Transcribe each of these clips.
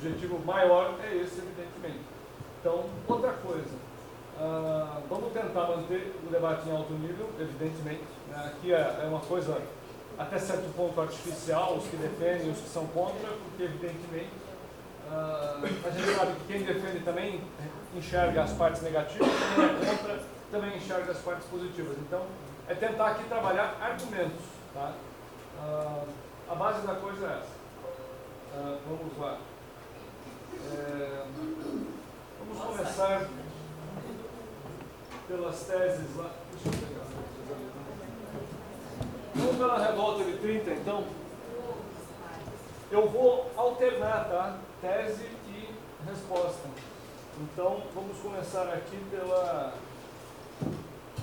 objetivo maior é esse, evidentemente. Então, outra coisa, vamos tentar manter o debate em alto nível, evidentemente. Né? Aqui é uma coisa até certo ponto artificial, os que defendem, os que são contra, porque evidentemente a gente sabe que quem defende também enxerga as partes negativas, quem é contra também enxerga as partes positivas. Então, é tentar aqui trabalhar argumentos. Tá? A base da coisa é essa. Vamos lá. Vamos começar pelas teses lá. Deixa eu pegar. Vamos pela revolta de 30, então. Eu vou alternar, tá? Tese e resposta. Então, vamos começar aqui pela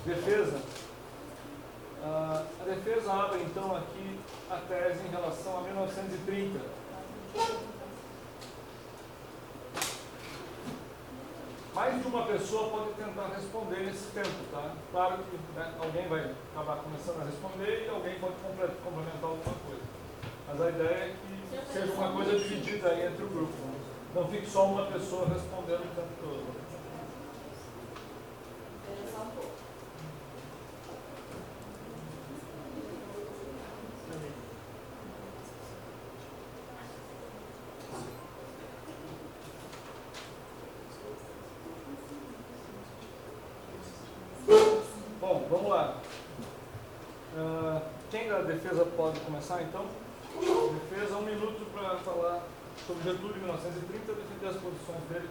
defesa. A defesa abre, então, aqui a tese em relação a 1930. Mais de uma pessoa pode tentar responder nesse tempo, tá? Claro que alguém vai acabar começando a responder e alguém pode complementar alguma coisa. Mas a ideia é que seja uma coisa dividida aí entre o grupo. Não fique só uma pessoa respondendo o tempo todo. Bom, vamos lá. Quem da defesa pode começar, então? Defesa, 1 minuto para falar sobre Getúlio em 1930, defender as posições dele,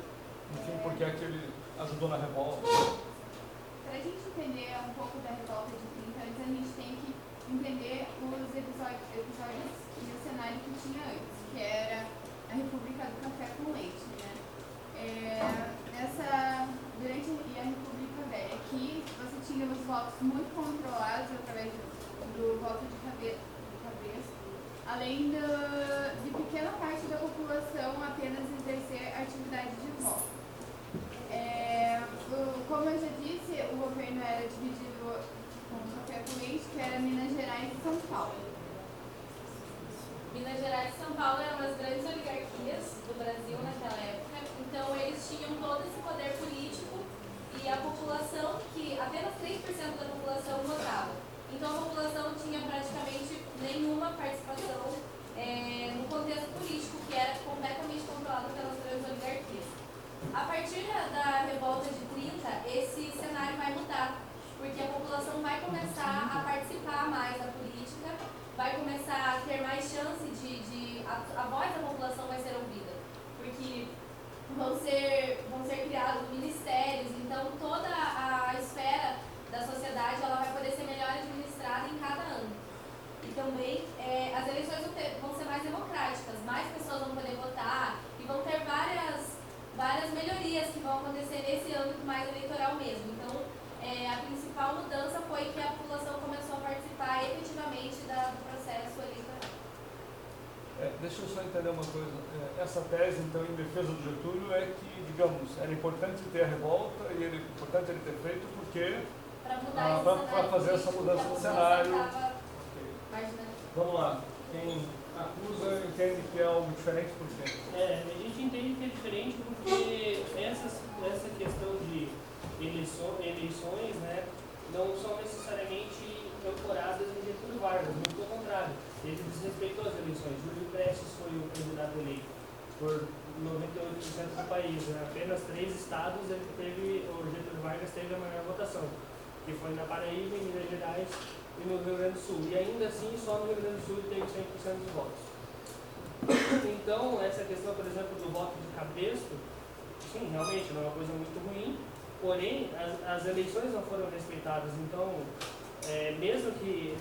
enfim, porque é que ele ajudou na revolta. Para a gente entender um pouco da revolta de 30, antes a gente tem que entender os episódios e o cenário que tinha antes, que era a República do Café com Leite, né? Durante a República Velha, aqui você tinha os votos muito controlados através do voto de cabeça, além de pequena parte da população apenas exercer atividade de voto. Como eu já disse, o governo era dividido com o café com leite, que era Minas Gerais e São Paulo. Minas Gerais e São Paulo eram as grandes oligarquias do Brasil naquela época, então eles tinham todo esse poder político e a população, que apenas 3% da população votava. Então a população tinha praticamente nenhuma participação no contexto político, que era completamente controlado pelas grandes oligarquias. A partir da revolta de 30, esse cenário vai mudar, porque a população vai começar a participar mais da política, vai começar a ter mais chance a voz da população vai ser ouvida, porque vão ser criados ministérios, então toda a esfera da sociedade ela vai poder ser melhor administrada em cada ano. E também as eleições vão ser mais democráticas, mais pessoas vão poder votar e vão ter várias melhorias que vão acontecer nesse âmbito mais eleitoral mesmo. Então, a principal mudança foi que a população começou a participar efetivamente do processo eleitoral. Deixa eu só entender uma coisa. Essa tese, então, em defesa do Getúlio é que, digamos, era importante ter a revolta e era importante ele ter feito porque para fazer essa mudança no cenário. Vamos lá. Quem acusa entende que é algo diferente por quê? A gente entende que é diferente porque essa questão de eleições, né, não são necessariamente ancoradas em Getúlio Vargas, muito pelo contrário. Ele desrespeitou as eleições. Júlio Prestes foi o candidato eleito por 98% do país. Né? Apenas 3 estados o Getúlio Vargas teve a maior votação, que foi na Paraíba, em Minas Gerais e no Rio Grande do Sul. E ainda assim, só no Rio Grande do Sul ele teve 100% dos votos. Então, essa questão, por exemplo, do voto de cabresto, sim, realmente não é uma coisa muito ruim, porém, as eleições não foram respeitadas. Então, mesmo que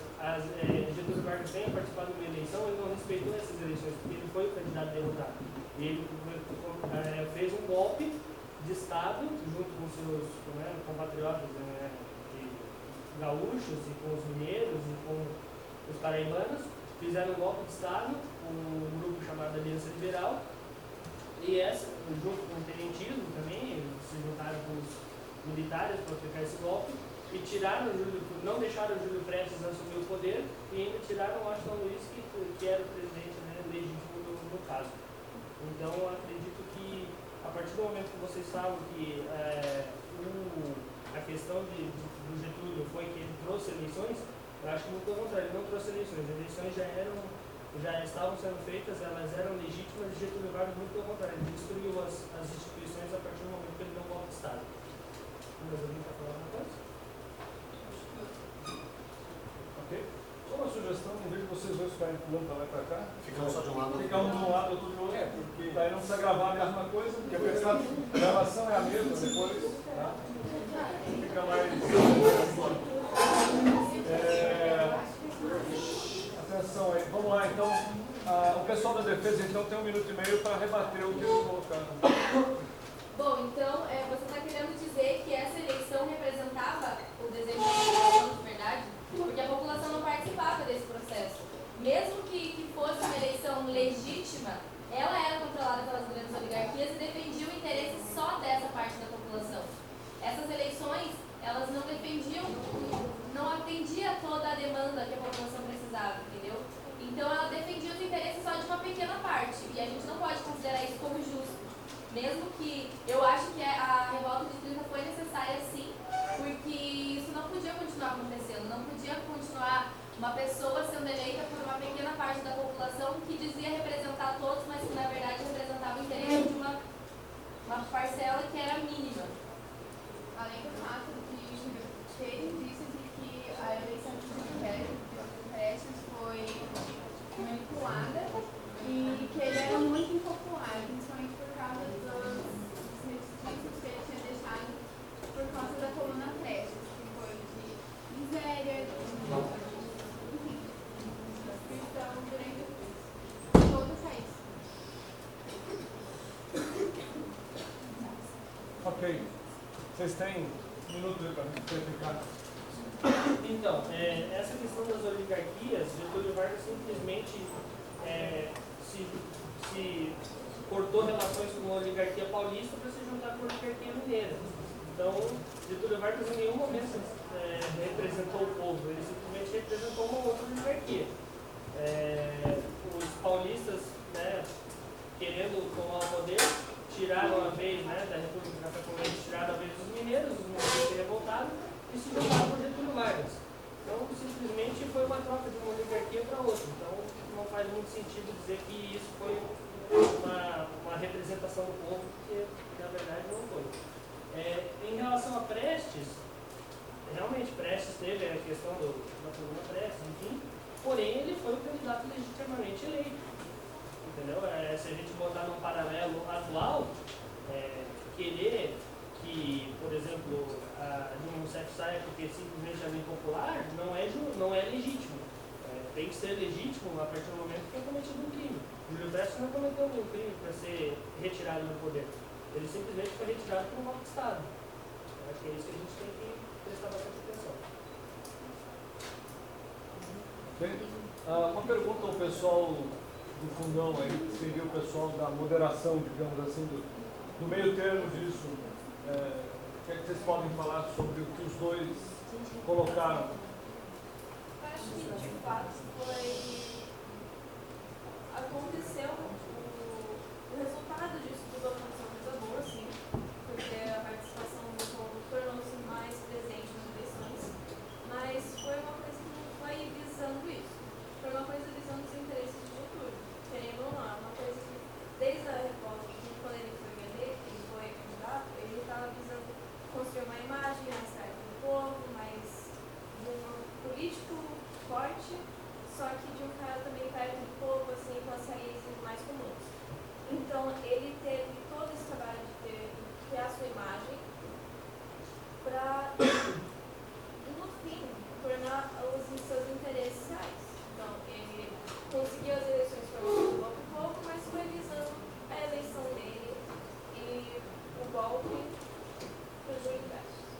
Getúlio Vargas tenha participado de uma eleição, ele não respeitou essas eleições, porque ele foi o candidato derrotado. Ele fez um golpe de Estado, junto com seus compatriotas gaúchos e com os mineiros e com os paraibanos, fizeram um golpe de Estado, um grupo chamado Aliança Liberal, e junto com o tenentismo também, se juntaram com os militares para aplicar esse golpe, e não deixaram o Júlio Prestes assumir o poder, e ainda tiraram o Washington Luiz, que era o presidente legítimo no caso. Então, eu acredito que, a partir do momento que vocês falam que a questão do Getúlio foi que ele trouxe eleições, eu acho que muito pelo contrário, ele não trouxe eleições. As eleições já estavam sendo feitas, elas eram legítimas, e Getúlio Vargas, muito pelo contrário, ele destruiu as instituições a partir do momento que ele deu um golpe de Estado. Mas alguém está falando uma coisa? Ok? Só uma sugestão, em vez de vocês dois ficarem pulando para lá e para cá, Ficamos só de um lado. ficar um de um lado, outro do outro, porque daí não precisa gravar a mesma coisa, porque a gravação é a mesma depois, tá? Fica mais... Atenção aí, vamos lá então. O pessoal da defesa então tem 1 minuto e meio para rebater o que eles colocaram. Bom, então, você está querendo dizer que essa eleição representava o desejo da população de verdade? Porque a população não participava desse processo. Mesmo que fosse uma eleição legítima, ela era controlada pelas grandes oligarquias e defendia o interesse só dessa parte da população. Essas eleições, elas não defendiam, não atendia toda a demanda que a população precisava, entendeu? Então, ela defendia os interesses só de uma pequena parte, e a gente não pode considerar isso como justo. Mesmo que eu acho que a revolta de 30 foi necessária sim, porque isso não podia continuar acontecendo, não podia continuar uma pessoa sendo eleita por uma pequena parte da população que dizia representar todos, mas que na verdade representava o interesse de uma parcela que era mínima. Além do fato de ter indícios de que a eleição de Silvio Prestes foi manipulada e que ele era muito impopular, principalmente por causa dos resquícios que ele tinha deixado por causa da coluna Prestes, que foi de miséria, enfim, descrição durante todo o país. Ok. Vocês têm 1 minuto para explicar. Então, essa questão das oligarquias, Getúlio Vargas simplesmente se cortou relações com a oligarquia paulista para se juntar com a oligarquia mineira. Então, Getúlio Vargas em nenhum momento representou o povo, ele simplesmente representou uma outra oligarquia. Os paulistas, querendo tomar o poder, tiraram a vez da República Catarinense, tiraram a vez dos mineiros se revoltaram e se juntaram com Getúlio Vargas. Então, simplesmente foi uma troca de uma oligarquia para outra. Então, não faz muito sentido dizer que isso foi uma representação do povo, porque na verdade não foi. Em relação a Prestes, realmente Prestes teve a questão da coluna Prestes, enfim, porém ele foi o candidato legitimamente eleito. Entendeu? Se a gente botar num paralelo atual, querer que, por exemplo, Dilma Rousseff saia porque simplesmente é lei popular, não é legítimo. Tem que ser legítimo a partir do momento que é cometido um crime. Júlio Prestes não cometeu nenhum crime para ser retirado do poder. Ele simplesmente foi retirado por um golpe de Estado. Acho que é isso que a gente tem que prestar bastante atenção. Okay. Uma pergunta ao pessoal do fundão aí, que seria o pessoal da moderação, digamos assim, do meio termo disso. O que é que vocês podem falar sobre o que os dois colocaram? Eu acho que de fato aconteceu o resultado disso tudo aconteceu uma coisa boa, sim, porque a participação do povo tornou-se mais presente nas eleições, mas foi uma coisa que não foi visando isso, foi uma coisa visando os interesses de Getúlio, querendo ou não, uma coisa que desde a revolta, quando ele foi eleito, ele foi candidato, ele estava visando construir uma imagem mais perto do povo, mais de um político forte, só que de um cara também perto do povo, assim, com as raízes mais comuns. Então, ele teve todo esse trabalho de criar sua imagem para, no fim, tornar os seus interesses reais. Então, ele conseguiu as eleições por pouco a pouco, mas foi visando a eleição dele e o golpe para o Júlio Prestes.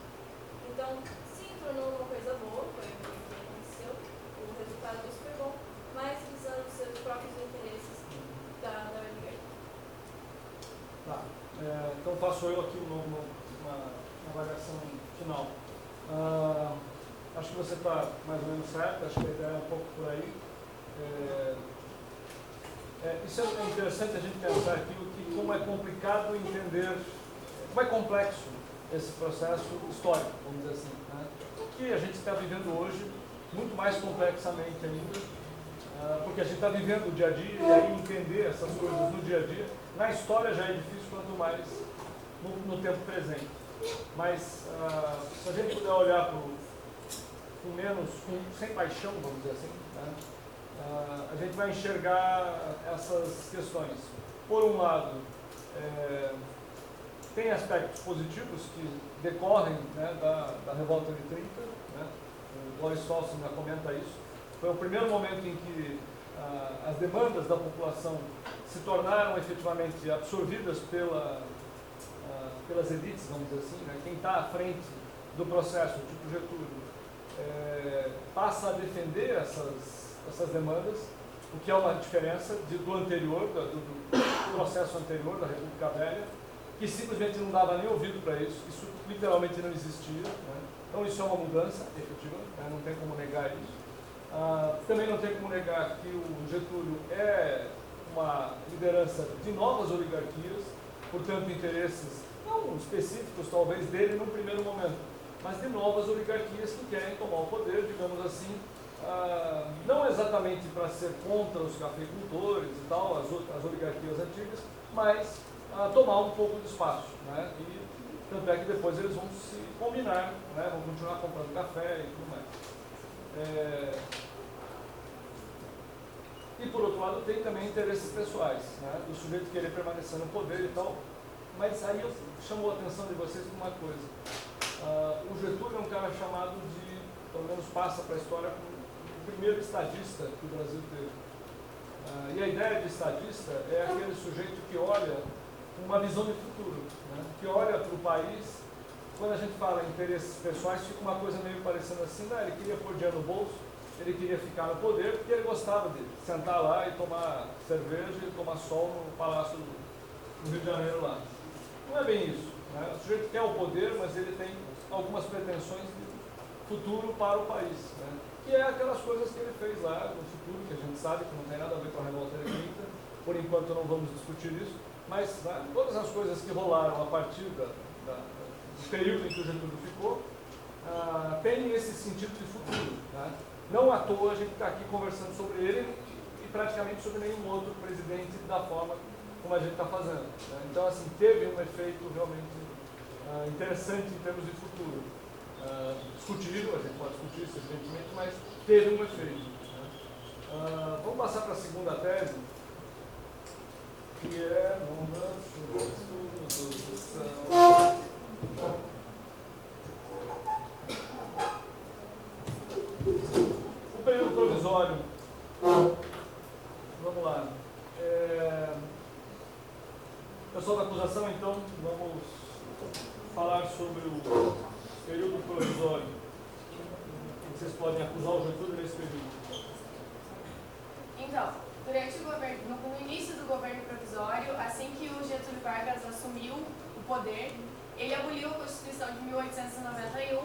Então, sim, tornou uma coisa boa, foi o que aconteceu, o resultado disso foi bom, mas visando os seus próprios interesses da oligarquia. Tá. Então faço eu aqui uma avaliação final. Acho que você está mais ou menos certo, acho que a ideia é um pouco por aí. Isso é interessante a gente pensar aqui como é complicado entender, como é complexo esse processo histórico, vamos dizer assim, né? Que a gente está vivendo hoje muito mais complexamente ainda, porque a gente está vivendo o dia a dia e aí entender essas coisas no dia a dia, na história já é difícil, quanto mais no tempo presente. Mas se a gente puder olhar sem paixão, vamos dizer assim, né? A gente vai enxergar essas questões. Por um lado, tem aspectos positivos que decorrem, né, da Revolta de 30, né? O Boris Johnson já comenta isso. Foi o primeiro momento em que as demandas da população se tornaram efetivamente absorvidas pelas elites, vamos dizer assim, né? Quem está à frente do processo, tipo Getúlio, passa a defender essas demandas, o que é uma diferença do anterior, do processo anterior da República Velha, que simplesmente não dava nem ouvido para isso literalmente não existia, né? Então isso é uma mudança efetiva, né? Não tem como negar isso. Também não tem como negar que o Getúlio é uma liderança de novas oligarquias, portanto interesses não específicos talvez dele num primeiro momento, mas de novas oligarquias que querem tomar o poder, digamos assim, não exatamente para ser contra os cafeicultores e tal, as oligarquias antigas, mas tomar um pouco de espaço, né? E tanto é que depois eles vão se combinar, né? Vão continuar comprando café e tudo mais. E por outro lado tem também interesses pessoais, né? Do sujeito querer permanecer no poder e tal, mas aí chamou a atenção de vocês por uma coisa. O Getúlio é um cara chamado de, pelo menos passa para a história, como o primeiro estadista que o Brasil teve. E a ideia de estadista é aquele sujeito que olha uma visão de futuro, né? Que olha para o país. Quando a gente fala em interesses pessoais, fica uma coisa meio parecendo assim, né? Ele queria pôr dinheiro no bolso, ele queria ficar no poder, porque ele gostava de sentar lá e tomar cerveja e tomar sol no Palácio do Rio de Janeiro lá. Não é bem isso, né? O sujeito quer o poder, mas ele tem algumas pretensões de futuro para o país, né? Que é aquelas coisas que ele fez lá no futuro, que a gente sabe que não tem nada a ver com a Revolta de 30, por enquanto não vamos discutir isso, mas né, todas as coisas que rolaram a partir do período em que o Getúlio ficou, tem esse sentido de futuro, né? Não à toa a gente está aqui conversando sobre ele e praticamente sobre nenhum outro presidente da forma como a gente está fazendo, né? Então, assim, teve um efeito realmente interessante em termos de futuro. Discutível, a gente pode discutir isso evidentemente, mas teve um efeito, né? Vamos passar para a segunda tese, que é o período provisório. Vamos lá. Pessoal da acusação, então, vamos falar sobre o período provisório. Vocês podem acusar o Getúlio nesse período. Então, durante o governo, no início do governo provisório, assim que o Getúlio Vargas assumiu o poder, ele aboliu a Constituição de 1891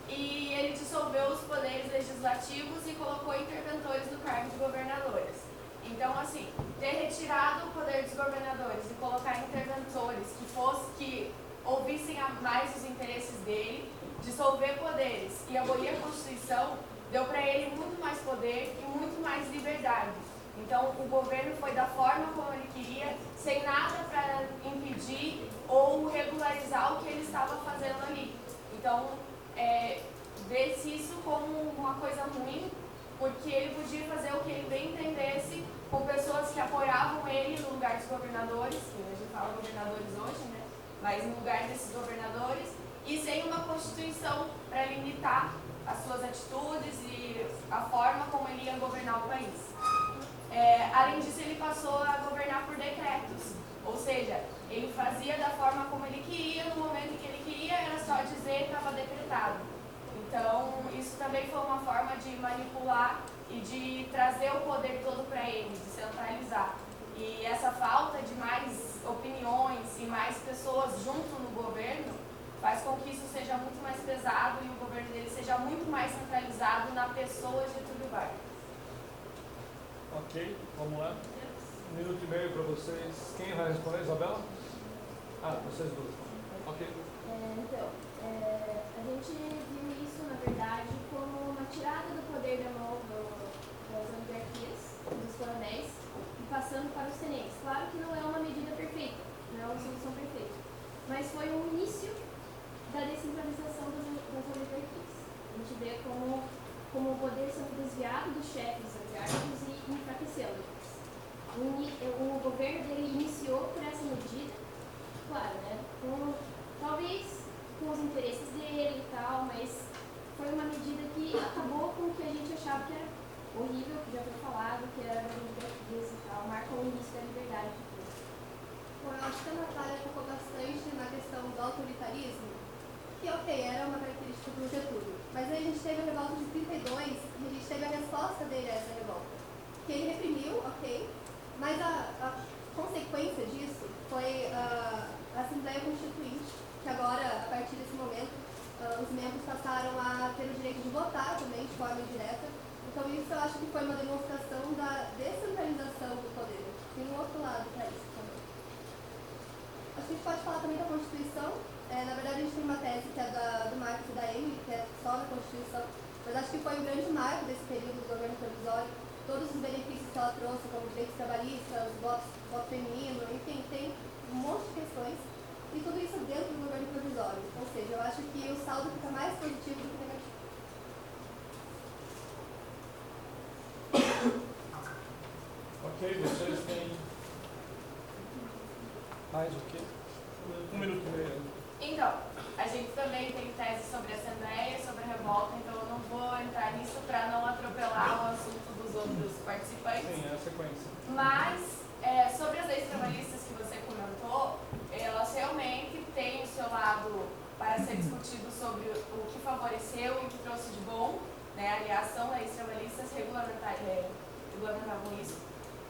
e ele dissolveu os poderes legislativos e colocou interventores no cargo de governadores. Então, assim, ter retirado o poder dos governadores e colocar interventores que ouvissem mais os interesses dele, dissolver poderes e abolir a Constituição, deu para ele muito mais poder e muito mais liberdade. Então, o governo foi da forma como ele queria, sem nada para impedir ou regularizar o que ele estava fazendo ali. Então, vê-se isso como uma coisa ruim, porque ele podia fazer o que ele bem entendesse com pessoas que apoiavam ele no lugar dos governadores, que a gente fala governadores hoje, né? Mas no lugar desses governadores, e sem uma Constituição para limitar as suas atitudes e a forma como ele ia governar o país. Além disso, ele passou a governar por decretos, ou seja, ele fazia da forma como ele queria, no momento em que ele queria, era só dizer que estava decretado. Então, isso também foi uma forma de manipular e de trazer o poder todo para ele, de centralizar. E essa falta de mais opiniões e mais pessoas junto no governo faz com que isso seja muito mais pesado e o governo dele seja muito mais centralizado na pessoa de Getúlio Vargas. Ok, vamos lá. 1 minuto e meio para vocês. Quem vai responder, Isabela? Vocês duas. Ok. A gente viu isso, na verdade, como uma tirada do poder da mão das oligarquias, dos coronéis, e passando para os tenentes. Claro que não é uma medida perfeita, não é uma solução perfeita, mas foi um início da descentralização das oligarquias. A gente vê como o poder sendo desviado dos chefes oligárquicos e enfraquecendo. O governo dele iniciou por essa medida, claro, né? Talvez com os interesses dele e tal, mas foi uma medida que acabou com o que a gente achava que era horrível, que já foi falado, que era das oligarquias e tal, marca o início da liberdade do povo. Bom, eu acho que a Natália focou bastante na questão do autoritarismo, que ok, era uma característica do Getúlio, mas aí a gente teve a revolta de 32 e a gente teve a resposta dele a essa revolta, que ele reprimiu, ok, mas a consequência disso foi a Assembleia Constituinte, que agora, a partir desse momento, os membros passaram a ter o direito de votar também, de forma indireta. Então isso eu acho que foi uma demonstração da descentralização do poder. Tem um outro lado para isso também. Acho que a gente pode falar também da Constituição. Na verdade, a gente tem uma tese que é do Marx e da Emily, que é só da Constituição, mas acho que foi um grande marco desse período do governo provisório. Todos os benefícios que ela trouxe, como direitos trabalhistas, voto feminino, enfim, tem um monte de questões. E tudo isso dentro do governo provisório. Ou seja, eu acho que o saldo fica mais positivo do que negativo. Ok, vocês têm mais o quê? 1 minuto e meio. Então, a gente também tem tese sobre a Assembleia, sobre a revolta, então eu não vou entrar nisso para não atropelar o assunto dos outros participantes. Sim, é a sequência. Mas, sobre as leis trabalhistas que você comentou, elas realmente têm o seu lado para ser discutido sobre o que favoreceu e o que trouxe de bom, né? Aliás, são leis trabalhistas regulamentavam isso.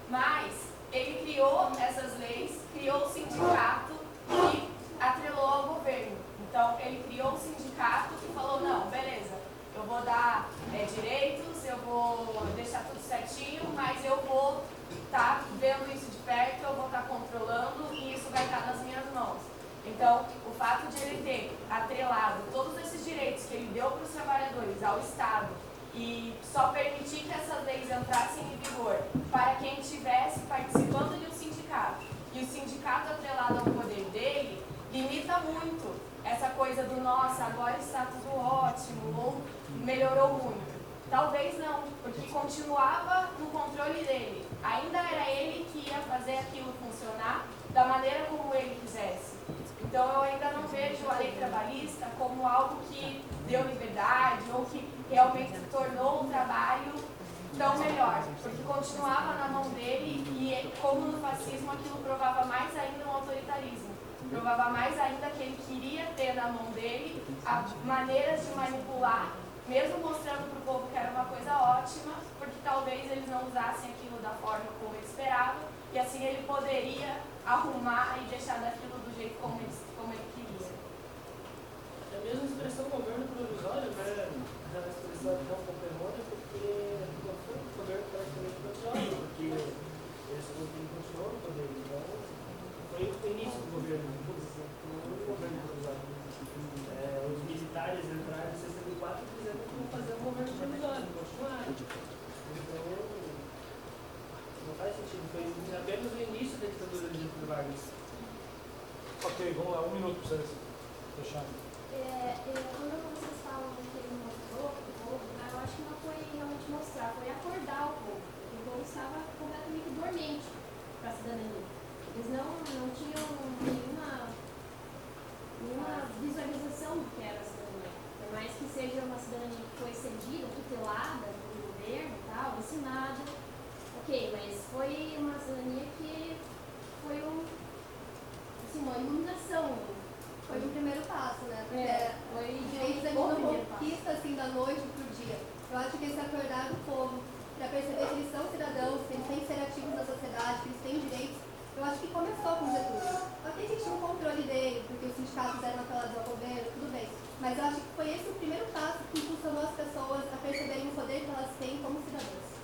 Mas ele criou essas leis, criou o sindicato e atrelou ao governo. Então, ele criou um sindicato e falou, não, beleza, eu vou dar direitos, eu vou deixar tudo certinho, mas eu vou estar vendo isso de perto, eu vou estar controlando e isso vai estar nas minhas mãos. Então, o fato de ele ter atrelado todos esses direitos que ele deu para os trabalhadores ao Estado e só permitir que essas leis entrassem em vigor para quem estivesse participando de um sindicato, e o sindicato atrelado ao poder dele, limita muito essa coisa do nossa, agora está tudo ótimo, ou melhorou muito. Talvez não, porque continuava no controle dele. Ainda era ele que ia fazer aquilo funcionar da maneira como ele quisesse. Então eu ainda não vejo a lei trabalhista como algo que deu liberdade ou que realmente tornou o trabalho tão melhor, porque continuava na mão dele e, como no fascismo, aquilo provava mais ainda um autoritarismo. Provava mais ainda que ele queria ter na mão dele maneiras de manipular, mesmo mostrando para o povo que era uma coisa ótima, porque talvez eles não usassem aquilo da forma como ele esperava, e assim ele poderia arrumar e deixar daquilo do jeito como ele queria. É a mesma expressão governo provisório, né? A expressão não complementa porque não foi um governo praticamente provisório, porque eles continuam no poder. Então, foi o início do governo, não o governo provisório. Os militares entraram em 64 e quiseram fazer um governo provisório, continuaram. Então, não faz sentido. Foi apenas o início da ditadura de Getúlio Vargas. Ok, vamos lá, 1 minuto para vocês fecharem. Quando vocês falam que ele mostrou o povo, eu acho que não foi realmente mostrar, foi acordar o povo. O povo estava completamente dormente para a cidadania. Eles não tinham nenhuma visualização do que era a cidadania. Por mais que seja uma cidadania que foi cedida, tutelada pelo governo e tal, ensinada. Ok, mas foi uma cidadania que foi uma iluminação. Foi o primeiro passo, né? Foi direitos ainda não conquista assim da noite para o dia. Eu acho que esse acordar do povo, para perceber que eles são cidadãos, que eles têm que ser ativos na sociedade, que eles têm direitos, eu acho que começou com Getúlio. Ok, a gente tinha um controle dele, porque os sindicatos eram atrelados ao governo, tudo bem. Mas eu acho que foi esse o primeiro passo que impulsionou as pessoas a perceberem o poder que elas têm como cidadãos.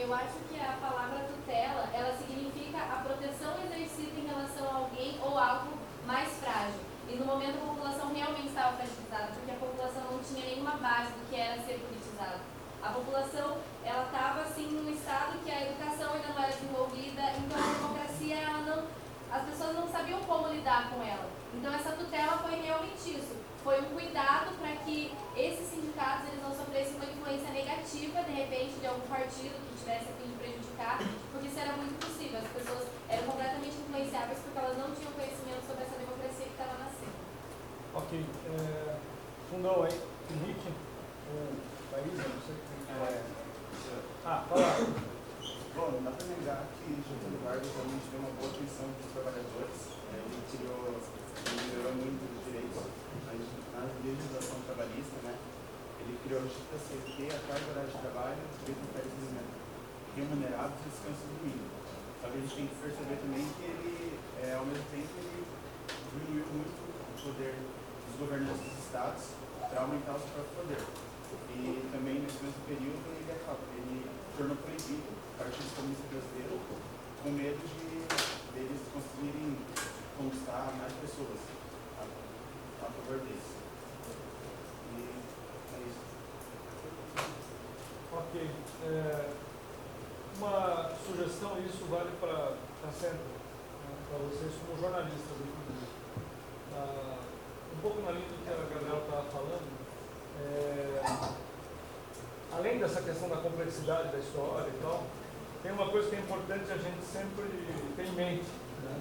Eu acho que a palavra tutela, ela significa a proteção exercida em relação a alguém ou algo mais frágil. E no momento a população realmente estava fragilizada, porque a população não tinha nenhuma base do que era ser politizado. A população, ela estava assim num estado que a educação ainda não era desenvolvida, então a democracia, as pessoas não sabiam como lidar com ela. Então essa tutela foi realmente isso. Foi um cuidado para que esses sindicatos eles não sofressem uma influência negativa, de repente, de algum partido que tivesse a fim de prejudicar, porque isso era muito possível. As pessoas eram completamente influenciáveis porque elas não tinham conhecimento sobre essa democracia que estava nascendo. Ok. Fundão aí, Henrique, ou Thaisa, não sei quem fala. Bom, não dá para negar que Getúlio Vargas realmente deu uma boa atenção dos trabalhadores. Ele melhorou muito os direitos na legislação trabalhista, né? Ele criou a justiça CLT, a carga horária de trabalho, direito de férias remunerados e descanso do mínimo. Só que a gente tem que perceber também que ele, ao mesmo tempo, ele diminuiu muito o poder dos governantes dos estados para aumentar o seu próprio poder. E também, nesse mesmo período, ele tornou proibido o Partido Comunista Brasileiro com medo de eles conseguirem conquistar mais pessoas a favor deles. E é isso. Ok. Uma sugestão, e isso vale para sempre, para vocês como jornalistas, inclusive. Um pouco na linha do que a Gabriela estava falando, além dessa questão da complexidade da história e tal, tem uma coisa que é importante a gente sempre ter em mente, né?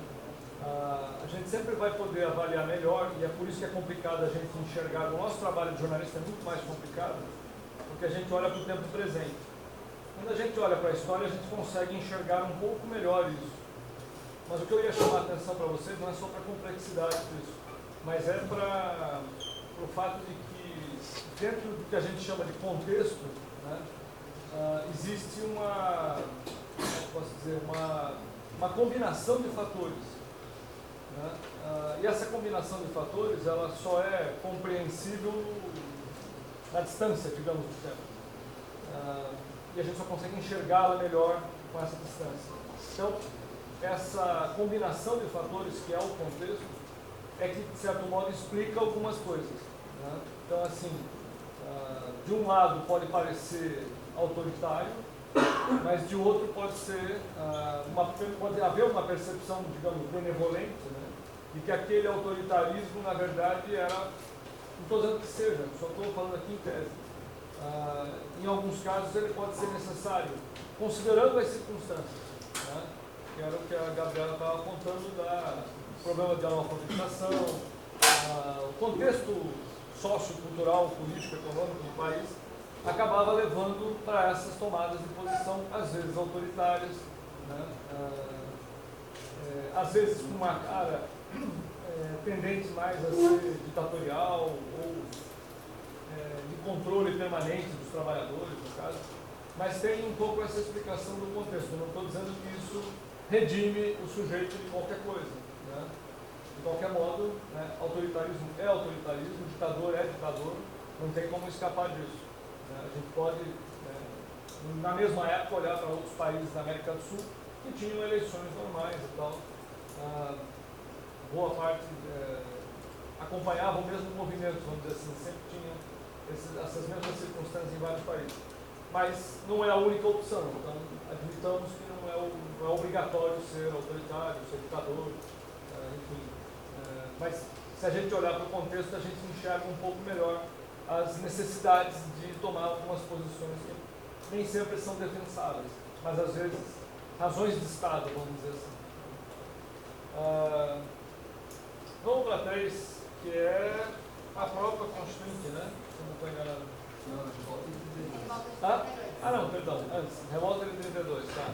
A gente sempre vai poder avaliar melhor, e é por isso que é complicado a gente enxergar. O nosso trabalho de jornalista é muito mais complicado, porque a gente olha para o tempo presente. Quando a gente olha para a história, a gente consegue enxergar um pouco melhor isso. Mas o que eu ia chamar a atenção para vocês não é só para a complexidade disso, mas é para o fato de que, dentro do que a gente chama de contexto, né, existe uma combinação de fatores. Né? E essa combinação de fatores, ela só é compreensível na distância, digamos, do tempo. E a gente só consegue enxergá-la melhor com essa distância. Então, essa combinação de fatores que é o contexto é que, de certo modo, explica algumas coisas. Né? Então, assim, de um lado pode parecer autoritário, mas de outro pode ser, pode haver uma percepção, digamos, benevolente, né? De que aquele autoritarismo, na verdade, era, não estou dizendo que seja, só estou falando aqui em tese. Em alguns casos ele pode ser necessário, considerando as circunstâncias, né? Que era o que a Gabriela estava apontando do problema de analfabetização, o contexto sociocultural, político, econômico do país, acabava levando para essas tomadas de posição, às vezes autoritárias, né? Às vezes com uma cara tendente mais a ser ditatorial ou de controle permanente dos trabalhadores, no caso, mas tem um pouco essa explicação do contexto. Eu não estou dizendo que isso redime o sujeito de qualquer coisa, né? De qualquer modo, né, autoritarismo é autoritarismo, ditador é ditador, não tem como escapar disso. Né? A gente pode, na mesma época, olhar para outros países da América do Sul que tinham eleições normais e tal. Boa parte acompanhava o mesmo movimento, vamos dizer assim, sempre tinham essas mesmas circunstâncias em vários países. Mas não é a única opção, então admitamos que não é obrigatório ser autoritário, ser ditador, enfim. Mas se a gente olhar para o contexto, a gente enxerga um pouco melhor as necessidades de tomar algumas posições que nem sempre são defensáveis, mas às vezes razões de Estado, vamos dizer assim. Vamos para 3, que é a própria Constituinte, né? Se não estou enganado. Não, perdão, antes. Revolta de 32, tá.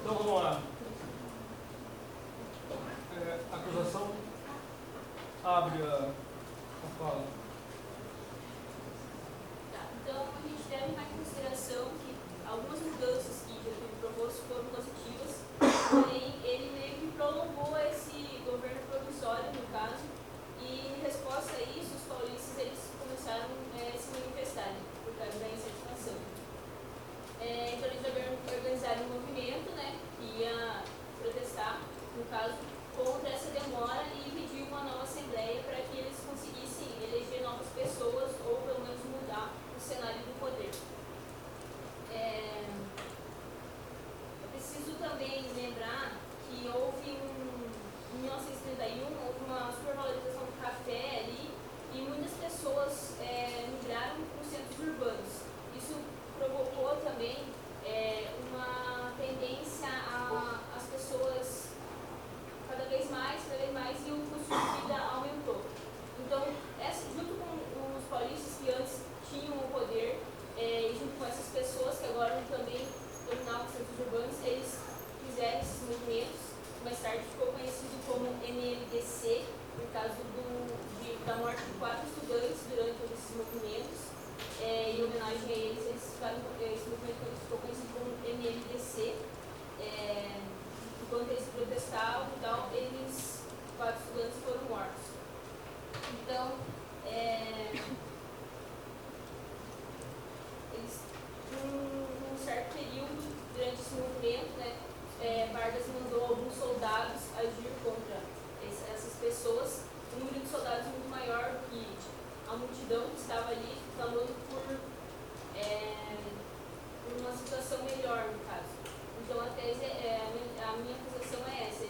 Então vamos lá. A acusação abre a fala. Então, a gente deve levar em consideração que algumas mudanças que Getúlio propôs foram positivas, porém ele meio que prolongou esse governo provisório, no caso, e em resposta a isso, os paulistas estavam, então eles, 4 estudantes foram mortos. Então, eles, num certo período, durante esse movimento, né, Vargas mandou alguns soldados agir contra essas pessoas, um número de soldados muito maior do que a multidão que estava ali, clamando por uma situação melhor, no caso. Então, a tese, a minha acusação é essa.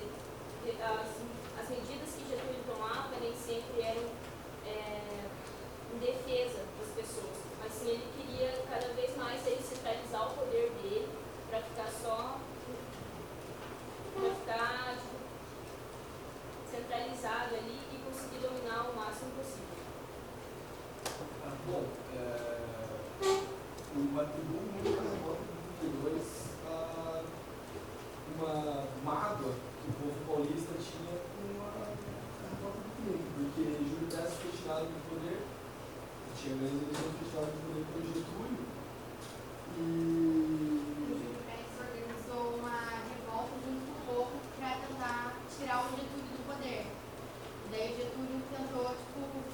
As medidas que Getúlio tomava nem sempre eram em defesa das pessoas, mas sim ele queria cada vez mais centralizar o poder dele para ficar tipo, centralizado ali e conseguir dominar o máximo possível. Bom, eu atribuo muito a revolta de 32 a uma mágoa que o povo paulista tinha com a revolta do Pinheiro, porque Júlio Prestes foi tirado do poder, tinha ganho as eleições, foi tirado do poder pelo Getúlio, e O Júlio Prestes organizou uma revolta junto com o povo para tentar tirar o Getúlio do poder. Daí o Getúlio tentou,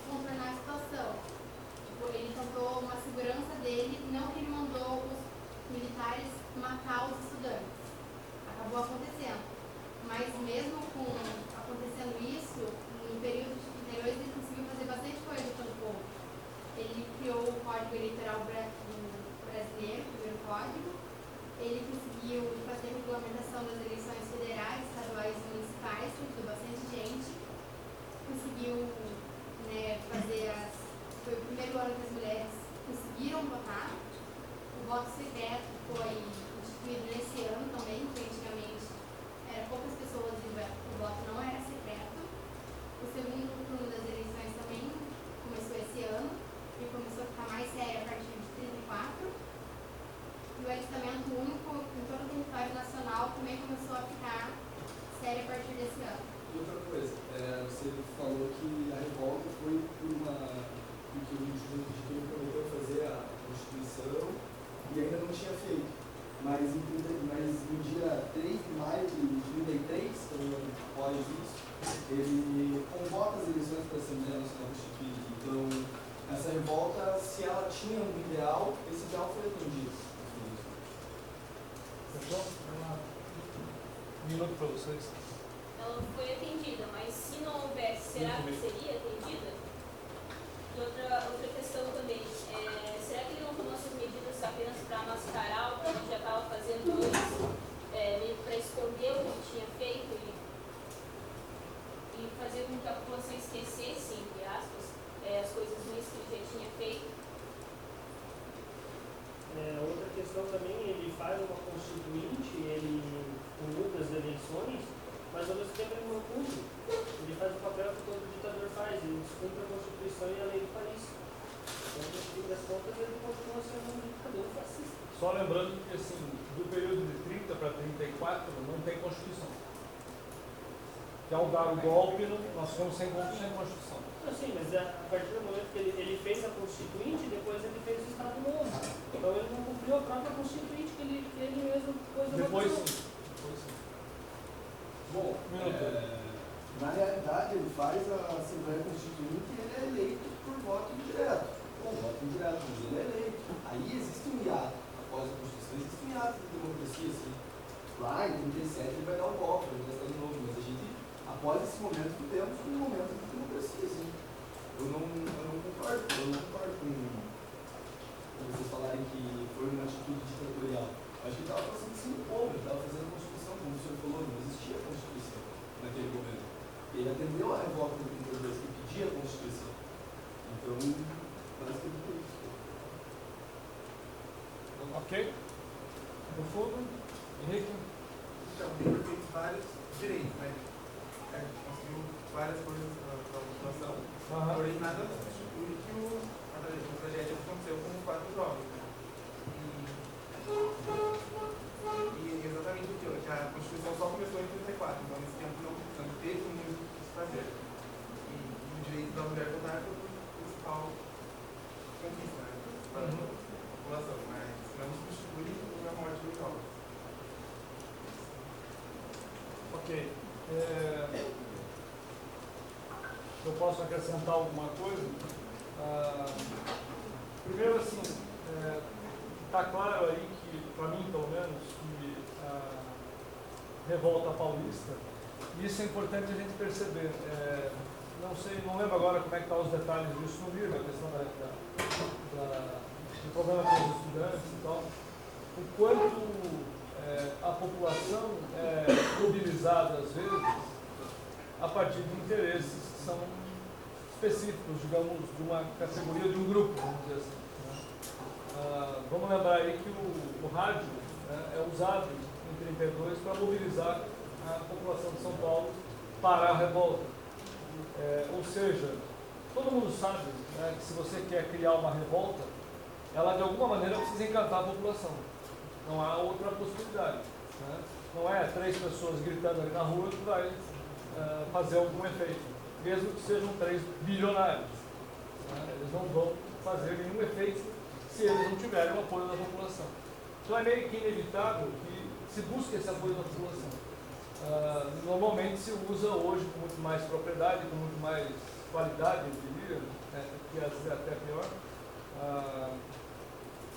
contornar a situação. Ele tentou uma segurança dele, não que ele mandou os militares matar os estudantes. Acabou acontecendo. Mas mesmo acontecendo isso, no período de 32 ele conseguiu fazer bastante coisa pelo povo. Ele criou o Código Eleitoral brasileiro, o primeiro código. Ele conseguiu fazer a regulamentação das eleições federais, estaduais e municipais, que ajudou bastante gente. Conseguiu, né, foi o primeiro ano que as mulheres conseguiram votar. O voto secreto foi instituído nesse ano também, porque antigamente eram poucas pessoas e o voto não era secreto. O segundo turno das eleições também começou esse ano e começou a ficar mais sério a partir de 34. E o alistamento único em todo o território nacional também começou a ficar sério a partir desse ano. E outra coisa, você falou que a revolta foi porque o Getúlio prometeu fazer a Constituição e ainda não tinha feito. Mas no dia 3 de maio de 33, após isso, ele convoca as eleições para a Assembleia Nacional Constituinte. Então, essa revolta, se ela tinha um ideal, esse ideal foi atendido. Fechou? Um minuto para vocês. Ela foi atendida, mas se não houvesse, será que seria atendida? E outra questão também, será que ele não tomou essas medidas apenas para mascarar o que ele já estava fazendo antes, meio para esconder o que ele tinha feito e fazer com que a população esquecesse, entre aspas, as coisas ruins que ele já tinha feito? Outra questão também, ele faz uma constituinte, ele muda as eleições, mas ao mesmo tempo ele não cumpre. Ele faz o papel que todo ditador faz, ele descumpre a Constituição e a lei de Paris. Então, no fim das contas, ele continua sendo um ditador fascista. Só lembrando que, assim, do período de 30 para 34, não tem Constituição. Que ao dar o golpe, nós ficamos sem Constituição. Sim, mas a partir do momento que ele fez a Constituinte, depois ele fez o Estado Novo. Então ele não cumpriu a própria Constituinte que ele mesmo pôs na Depois votação. sim. Depois sim. Bom, na realidade, ele faz a Assembleia Constituinte e ele é eleito por voto indireto. Bom, voto indireto, mas ele é eleito. Aí existe um hiato. Após a Constituição, existe um hiato de democracia, assim. Lá em 37 ele vai dar um golpe, ele vai estar de novo, mas a gente, após esse momento, temos um momento de democracia, assim. Eu não concordo com vocês falarem que foi uma atitude ditatorial. Acho que ele estava fazendo assim o povo, ele estava fazendo a Constituição, como o senhor falou, não existia a Constituição naquele momento. Ele atendeu a revolta do 32 que pedia a Constituição. Então, basicamente é isso. Ok? No fundo, Henrique? Então, ele fez vários direitos, né? Conseguiu várias coisas para a população, porém nada substitui que a tragédia aconteceu com 4 jovens. Né? E exatamente o que a Constituição só começou em 34, então nesse tempo não teve muito o que se fazer. E o direito da mulher votar foi o principal conquista, né? Para a população, mas não substitui a morte dos jovens. Ok. eu posso acrescentar alguma coisa. Primeiro, assim, está claro aí que, para mim pelo menos, que a revolta paulista, e isso é importante a gente perceber. Não sei, não lembro agora como é que estão os detalhes disso no livro, a questão do problema com os estudantes e tal, o quanto a população é mobilizada, às vezes, a partir de interesses que são específicos, digamos, de uma categoria, de um grupo, vamos dizer assim. Né? Vamos lembrar aí que o rádio, né, é usado em 32 para mobilizar a população de São Paulo para a revolta. Ou seja, todo mundo sabe, né, que se você quer criar uma revolta, ela de alguma maneira precisa encantar a população. Não há outra possibilidade. Né? Não é 3 pessoas gritando ali na rua que vai fazer algum efeito, mesmo que sejam 3 bilionários. Né? Eles não vão fazer nenhum efeito se eles não tiverem o apoio da população. Então é meio que inevitável que se busque esse apoio da população. Normalmente se usa hoje com muito mais propriedade, com muito mais qualidade, eu diria, que às vezes é até pior,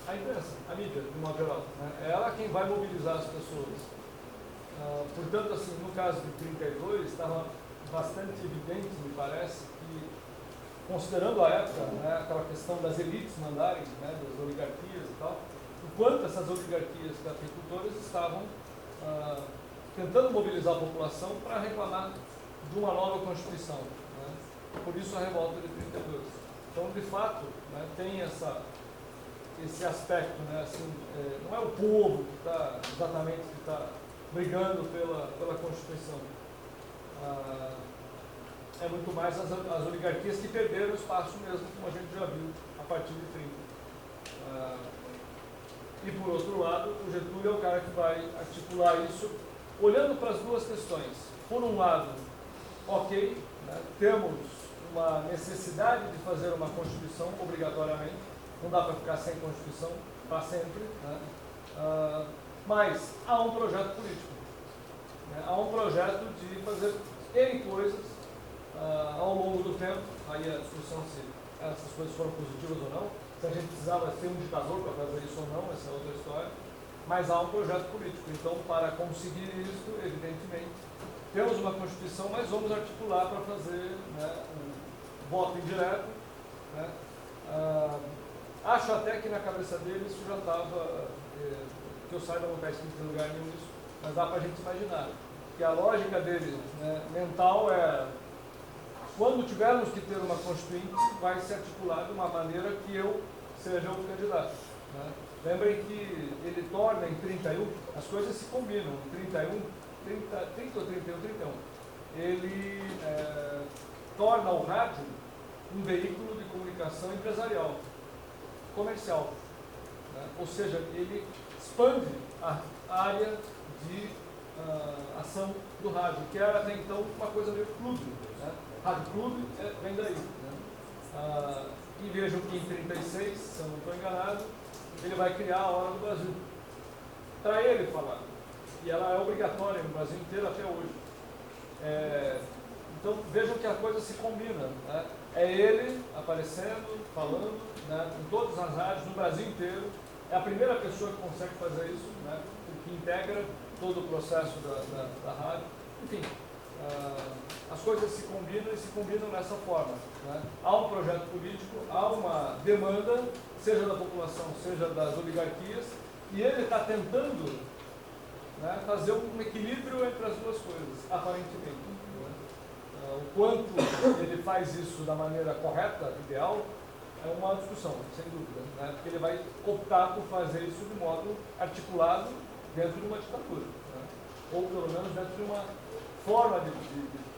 a imprensa, a mídia, de modo geral. Né? É ela quem vai mobilizar as pessoas. Portanto, assim, no caso de 32, estava bastante evidente, me parece, que, considerando a época, né, aquela questão das elites mandarem, né, das oligarquias e tal, o quanto essas oligarquias cafeicultoras estavam tentando mobilizar a população para reclamar de uma nova Constituição. Né? Por isso a revolta de 32. Então, de fato, né, tem esse aspecto, né, assim, não é o povo que está exatamente brigando pela Constituição. É muito mais as oligarquias que perderam espaço mesmo, como a gente já viu a partir de 30. E por outro lado, o Getúlio é o cara que vai articular isso, olhando para as duas questões. Por um lado, ok, né, temos uma necessidade de fazer uma Constituição obrigatoriamente, não dá para ficar sem Constituição para sempre, né? Mas há um projeto político, né? Há um projeto de fazer N coisas ao longo do tempo. Aí a discussão se essas coisas foram positivas ou não, se a gente precisava ter um ditador para fazer isso ou não, essa é outra história, mas há um projeto político. Então, para conseguir isso, evidentemente, temos uma Constituição, mas vamos articular para fazer, né, um voto indireto, né? Acho até que na cabeça dele isso já estava, que eu saiba, não está escrito em lugar nenhum isso, mas dá para a gente imaginar que a lógica dele, né, mental é: quando tivermos que ter uma Constituinte, vai se articular de uma maneira que eu seja o candidato. Né? Lembrem que ele torna em 31, as coisas se combinam, em 30 ou 31, ele torna o rádio um veículo de comunicação empresarial, comercial. Né? Ou seja, ele expande a área de ação do rádio, que era até então uma coisa meio clube. Né? Rádio Clube vem daí. Né? E vejam que em 36, se eu não estou enganado, ele vai criar a Hora do Brasil. Para ele falar. E ela é obrigatória no Brasil inteiro até hoje. Então vejam que a coisa se combina. Né? É ele aparecendo, falando, né, em todas as rádios, no Brasil inteiro. É a primeira pessoa que consegue fazer isso, né, que integra todo o processo da rádio. Enfim, as coisas se combinam e se combinam dessa forma. Né? Há um projeto político, há uma demanda, seja da população, seja das oligarquias, e ele está tentando, né, fazer um equilíbrio entre as duas coisas, aparentemente. Né? O quanto ele faz isso da maneira correta, ideal, é uma discussão, sem dúvida. Né? Porque ele vai optar por fazer isso de modo articulado dentro de uma ditadura. Né? Ou pelo menos dentro de uma forma de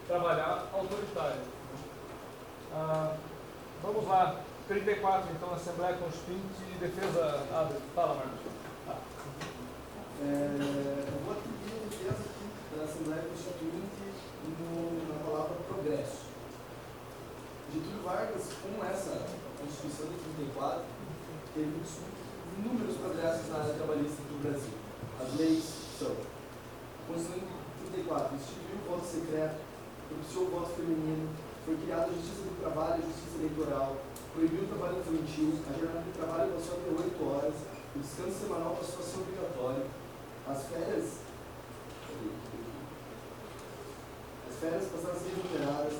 trabalhar autoritária. Vamos lá, 34, então, Assembleia Constituinte e Defesa. Fala, Marcos. Eu vou atribuir a defesa aqui da Assembleia Constituinte na palavra progresso. Getúlio Vargas, com essa Constituição de 34, teve inúmeros progressos na área trabalhista do Brasil. As leis são: a Constituição de 34 instituiu o voto secreto, propiciou o voto feminino, foi criada a justiça do trabalho e a justiça eleitoral, proibiu o trabalho infantil, a jornada de trabalho passou a ter 8 horas, o descanso semanal passou a ser obrigatório, as férias passaram a ser remuneradas,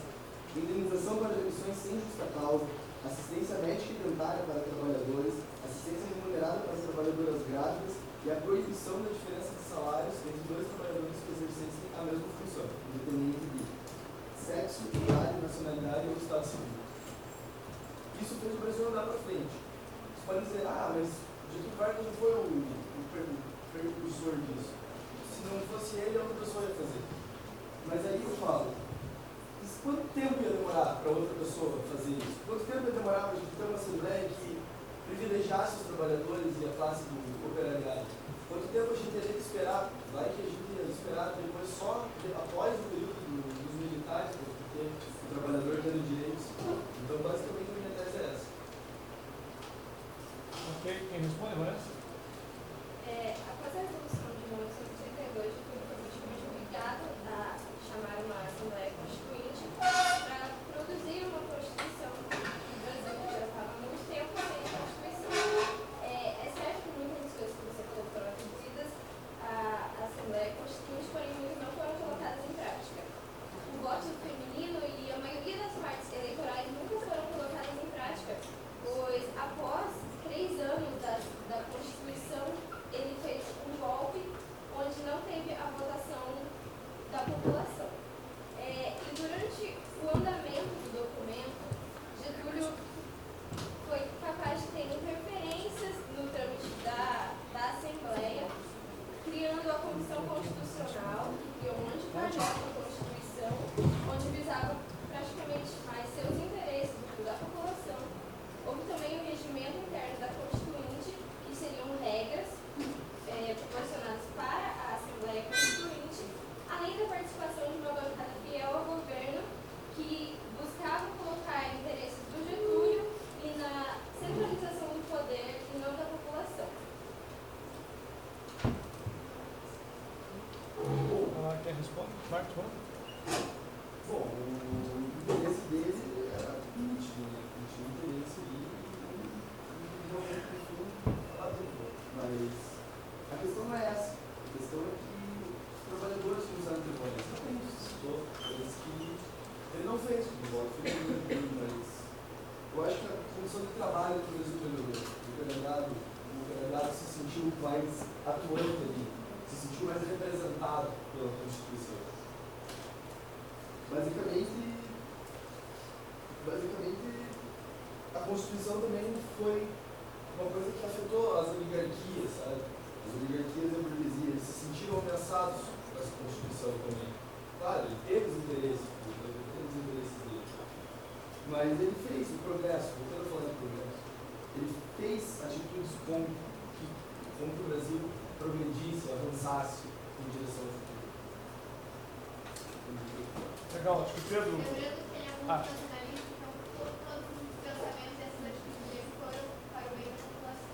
indenização para demissões sem justa causa, assistência médica e dentária para trabalhadores, assistência remunerada para as trabalhadoras grávidas e a proibição da diferença de salários entre dois trabalhadores que exercem a mesma função, independente de sexo, idade, nacionalidade ou estado civil. Isso fez o Brasil andar para frente. Você pode dizer, mas Getúlio Vargas não foi o precursor disso. Se não fosse ele, outra pessoa ia fazer. Mas aí eu falo, quanto tempo ia demorar para outra pessoa fazer isso? Quanto tempo ia demorar para a gente ter uma assembleia que privilegiasse os trabalhadores e a classe do operariado? Quanto tempo a gente teria que esperar? Vai que a gente ia esperar depois só após o período dos militares, porque o trabalhador tendo direitos. Então, basicamente, a minha tese é essa. Ok, quem responde, Vanessa? Após a Revolução de 1932, Getúlio foi politicamente obrigado a chamar uma Assembleia Constituinte para produzir uma Constituição. O Brasil já estava há muito tempo sem Constituição. É certo que muitas das coisas que você falou foram produzidas à Assembleia Constituinte, porém muitas não foram colocadas em prática. O voto feminino e a maioria das partes eleitorais nunca foram colocadas em prática, pois após 3 anos da Constituição, ele fez um golpe onde não teve a votação da população. E durante o andamento do documento, Getúlio foi capaz de ter interferências no trâmite da Assembleia, criando a Comissão Constitucional, que criou um anteprojeto da Constituição, onde visava praticamente mais seus interesses do que da população. Houve também o regimento interno da Constituinte, que seriam regras proporcionadas para a Assembleia Constituinte, além da participação de uma bancada fiel ao governo, que buscava colocar interesses do Getúlio e na centralização do poder e não da população. Quem responde? Marcos, vamos? Bom, o interesse dele era nítido, né? Ele tinha interesse ali e realmente prefiro falar tudo. Mas a questão não é essa. A questão é que os trabalhadores que usaram tribunais também citou coisas que ele não fez com o voto feminino, mas eu acho que a condição de trabalho que o Brasil melhorou. O operariado se sentiu mais atuante ali, se sentiu mais representado pela Constituição. Basicamente, a Constituição também foi uma coisa que afetou as oligarquias, sabe? As oligarquias e a burguesia, eles se sentiram ameaçados com essa Constituição também. Claro, ele teve os interesses dele. Mas ele fez o progresso, voltando a falar de progresso, ele fez atitudes com que o Brasil progredisse, avançasse em direção ao futuro. Legal, acho que o Pedro. Lembrando que ele é muito nacionalista, então todos os pensamentos dessas atitudes dele foram para o bem da população.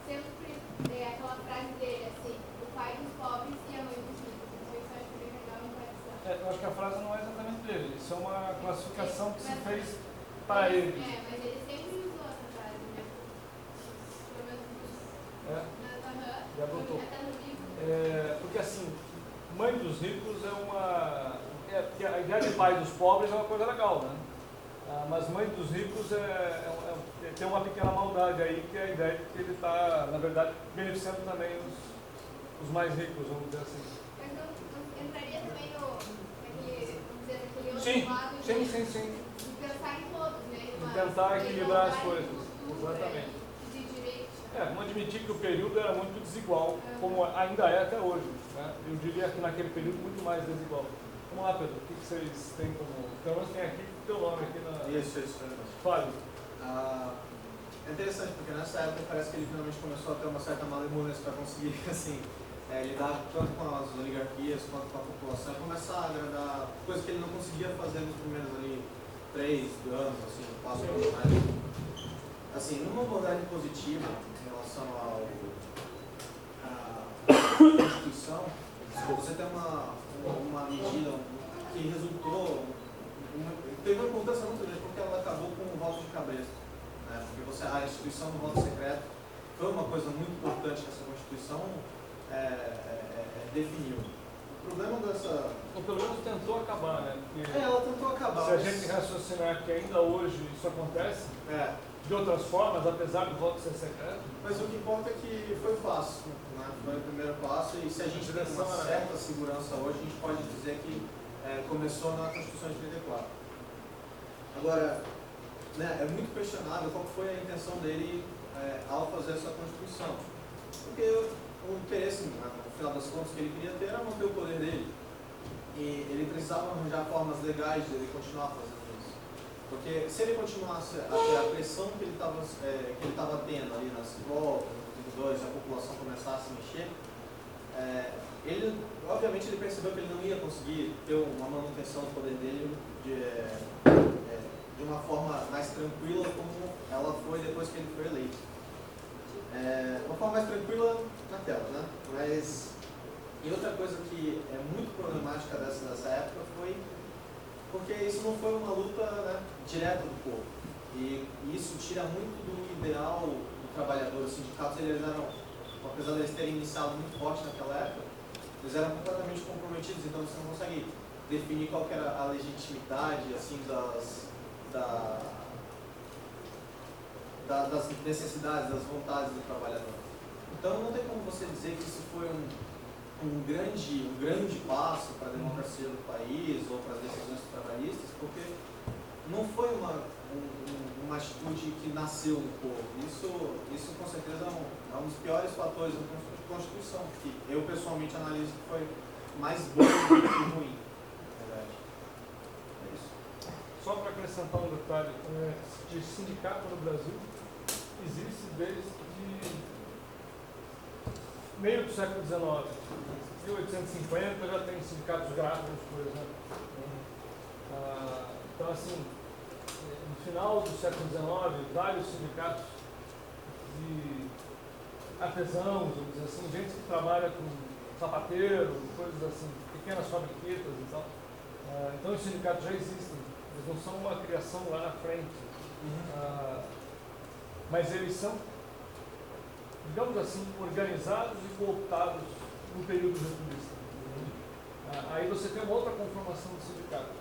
Sempre aquela frase dele, assim, o pai dos pobres e a mãe dos ricos. Então isso eu acho que é bem legal em tradição. Eu acho que a frase não é exatamente dele, isso é uma classificação que se fez para ele. Mas ele sempre usou essa frase, né? Pelo menos Já botou. até no livro. Porque assim, mãe dos ricos é uma. Porque a ideia de pai dos pobres é uma coisa legal, né? Mas mãe dos ricos tem uma pequena maldade aí, que é a ideia de que ele está, na verdade, beneficiando também os mais ricos, vamos dizer assim. Mas não entraria também naquele outro Sim, lado sim. de pensar em todos, né? De tentar equilibrar as coisas. Exatamente. De direito. Vamos admitir que o período era muito desigual, como ainda é até hoje. Né? Eu diria que naquele período muito mais desigual. Vamos lá, Pedro, o que vocês têm como... Então, tem aqui o teu nome aqui na... Isso. Fale. É interessante, porque nessa época parece que ele finalmente começou a ter uma certa malemolência para conseguir, assim, lidar tanto com as oligarquias quanto com a população, e começar a agradar coisas que ele não conseguia fazer nos primeiros ali 3 anos, assim, no passo mais. Assim, numa abordagem positiva em relação à Constituição, você tem uma medida que resultou, teve uma importância muito grande, porque ela acabou com o voto de cabresto, né? Porque a instituição do voto secreto foi uma coisa muito importante que essa Constituição definiu. O problema dessa... Ou pelo menos tentou acabar, né? Porque ela tentou acabar. se a gente raciocinar que ainda hoje isso acontece, de outras formas, apesar do voto ser secreto. Mas o que importa é que foi fácil, né? Foi o primeiro passo, e se a gente tem uma certa segurança hoje, a gente pode dizer que começou na Constituição de 34. Agora, né, é muito questionável qual foi a intenção dele ao fazer essa Constituição. Porque o interesse, no final das contas, que ele queria ter era manter o poder dele. E ele precisava arranjar formas legais de ele continuar fazendo isso. Porque se ele continuasse a ter a pressão que ele estava tendo ali nas voltas, nos 32, a população começasse a se mexer, obviamente ele percebeu que ele não ia conseguir ter uma manutenção do poder dele de uma forma mais tranquila como ela foi depois que ele foi eleito. Uma forma mais tranquila na tela, né? E outra coisa que é muito problemática dessa época foi porque isso não foi uma luta, né, direta do povo. E isso tira muito do ideal do trabalhador. Os sindicatos, eles eram, apesar de eles terem iniciado muito forte naquela época, eles eram completamente comprometidos, então você não consegue definir qual que era a legitimidade assim, das necessidades, das vontades do trabalhador. Então não tem como você dizer que isso foi um grande passo para a democracia do país ou para as decisões trabalhistas, porque não foi uma atitude que nasceu no povo. Isso com certeza é um dos piores fatores da Constituição, que eu pessoalmente analiso que foi mais bom do que ruim, na verdade. É isso. Só para acrescentar um detalhe, de sindicato no Brasil existe desde meio do século XIX. 1850 já tem sindicatos gráficos, por exemplo. Então, assim, no final do século XIX, vários sindicatos de artesãos, vamos dizer assim, gente que trabalha com sapateiro, coisas assim, pequenas fabriquetas e tal. Então, os sindicatos já existem, eles não são uma criação lá na frente. Mas eles são, digamos assim, organizados e cooptados no período republicano. Aí você tem uma outra conformação do sindicato.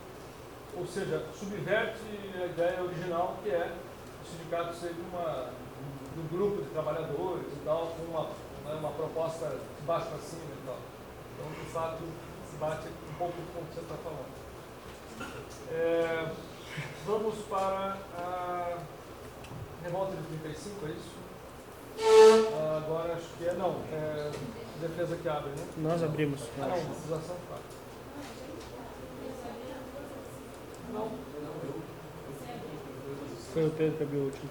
Ou seja, subverte a ideia original que é o sindicato ser um grupo de trabalhadores e tal, com uma proposta de baixo para cima e tal. Então, de fato, se bate um pouco com o que você está falando. Vamos para a revolta de 35, é isso? Agora acho que defesa que abre, né? Nós abrimos. Não, acusação tá. Não. Foi o Pedro que abriu o último.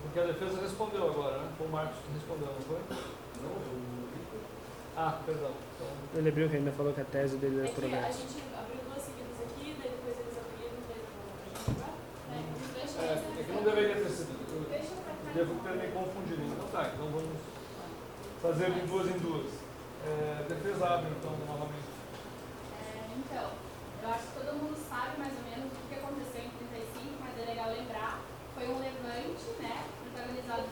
Porque a defesa respondeu agora, né? Foi o Marcos que respondeu, não foi? Perdão. Então... Ele abriu que ainda falou que a tese dele era progresso. A gente abriu duas seguidas aqui, daí depois eles abriram, É que não deveria ter sido. Eu devo ter me confundido. Então vamos fazer de duas em duas. Defesa abre, então, novamente. Então, eu acho que todo mundo sabe mais ou menos o que aconteceu em 35, mas é legal lembrar. Foi um levante, né, protagonizado